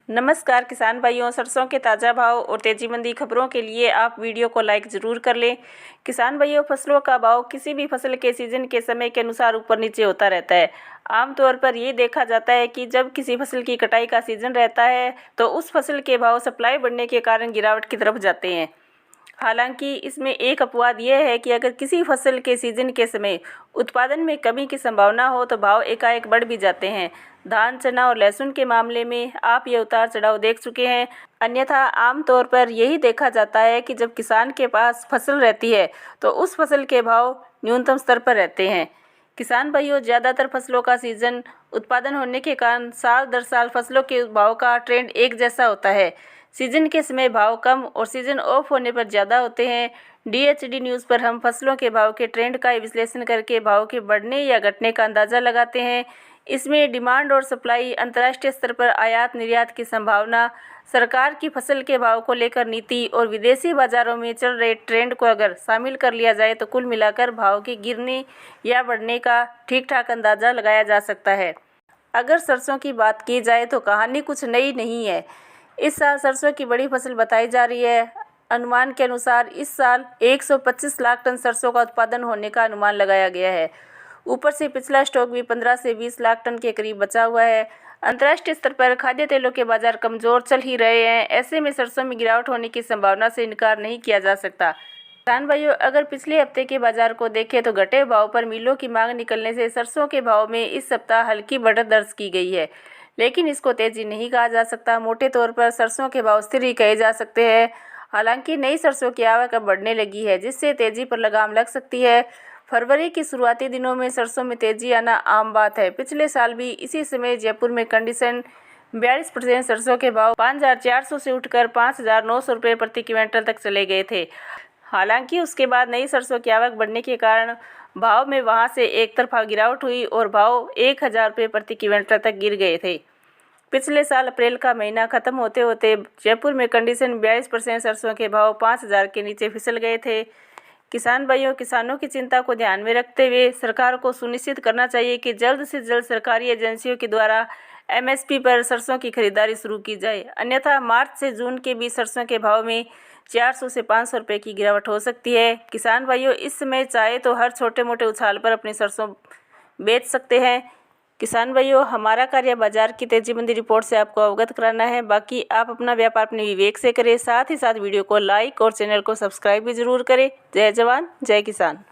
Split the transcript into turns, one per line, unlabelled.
नमस्कार किसान भाइयों, सरसों के ताज़ा भाव और तेजी मंदी खबरों के लिए आप वीडियो को लाइक ज़रूर कर लें। किसान भाइयों, फसलों का भाव किसी भी फसल के सीजन के समय के अनुसार ऊपर नीचे होता रहता है। आमतौर पर ये देखा जाता है कि जब किसी फसल की कटाई का सीजन रहता है तो उस फसल के भाव सप्लाई बढ़ने के कारण गिरावट की तरफ जाते हैं। हालांकि इसमें एक अपवाद यह है कि अगर किसी फसल के सीजन के समय उत्पादन में कमी की संभावना हो तो भाव एकाएक बढ़ भी जाते हैं। धान, चना और लहसुन के मामले में आप ये उतार चढ़ाव देख चुके हैं। अन्यथा आमतौर पर यही देखा जाता है कि जब किसान के पास फसल रहती है तो उस फसल के भाव न्यूनतम स्तर पर रहते हैं। किसान भाइयों, ज़्यादातर फसलों का सीजन उत्पादन होने के कारण साल दर साल फसलों के भाव का ट्रेंड एक जैसा होता है। सीजन के समय भाव कम और सीजन ऑफ होने पर ज़्यादा होते हैं। DHD न्यूज़ पर हम फसलों के भाव के ट्रेंड का विश्लेषण करके भाव के बढ़ने या घटने का अंदाज़ा लगाते हैं। इसमें डिमांड और सप्लाई, अंतर्राष्ट्रीय स्तर पर आयात निर्यात की संभावना, सरकार की फसल के भाव को लेकर नीति और विदेशी बाज़ारों में चल रहे ट्रेंड को अगर शामिल कर लिया जाए तो कुल मिलाकर भाव के गिरने या बढ़ने का ठीक ठाक अंदाज़ा लगाया जा सकता है। अगर सरसों की बात की जाए तो कहानी कुछ नई नहीं है। इस साल सरसों की बड़ी फसल बताई जा रही है। अनुमान के अनुसार इस साल 125 लाख टन सरसों का उत्पादन होने का अनुमान लगाया गया है। ऊपर से पिछला स्टॉक भी 15 से 20 लाख टन के करीब बचा हुआ है। अंतर्राष्ट्रीय स्तर पर खाद्य तेलों के बाजार कमज़ोर चल ही रहे हैं। ऐसे में सरसों में गिरावट होने की संभावना से इनकार नहीं किया जा सकता। किसान भाइयों, अगर पिछले हफ्ते के बाजार को देखें तो घटे भाव पर मिलों की मांग निकलने से सरसों के भाव में इस सप्ताह हल्की बढ़त दर्ज की गई है, लेकिन इसको तेजी नहीं कहा जा सकता। मोटे तौर पर सरसों के भाव स्थिर ही कहे जा सकते हैं। हालांकि नई सरसों की आवक अब बढ़ने लगी है, जिससे तेजी पर लगाम लग सकती है। फरवरी के शुरुआती दिनों में सरसों में तेजी आना आम बात है। पिछले साल भी इसी समय जयपुर में कंडीशन 42% सरसों के भाव 5,400 से उठकर 5,900 रुपये प्रति क्विंटल तक चले गए थे। हालांकि उसके बाद नई सरसों की आवक बढ़ने के कारण भाव में वहां से एक तरफा गिरावट हुई और भाव 1,000 रुपये प्रति क्विंटल तक गिर गए थे। पिछले साल अप्रैल का महीना खत्म होते होते जयपुर में कंडीशन 42% सरसों के भाव 5,000 के नीचे फिसल गए थे। किसान भाइयों, किसानों की चिंता को ध्यान में रखते हुए सरकार को सुनिश्चित करना चाहिए कि जल्द से जल्द सरकारी एजेंसियों के द्वारा MSP पर सरसों की खरीदारी शुरू की जाए। अन्यथा मार्च से जून के बीच सरसों के भाव में 400 से 500 रुपये की गिरावट हो सकती है। किसान भाइयों, इस समय चाहे तो हर छोटे मोटे उछाल पर अपनी सरसों बेच सकते हैं। किसान भाइयों, हमारा कार्य बाजार की तेजी मंदी रिपोर्ट से आपको अवगत कराना है। बाकी आप अपना व्यापार अपने विवेक से करें। साथ ही साथ वीडियो को लाइक और चैनल को सब्सक्राइब भी जरूर करें। जय जवान, जय किसान।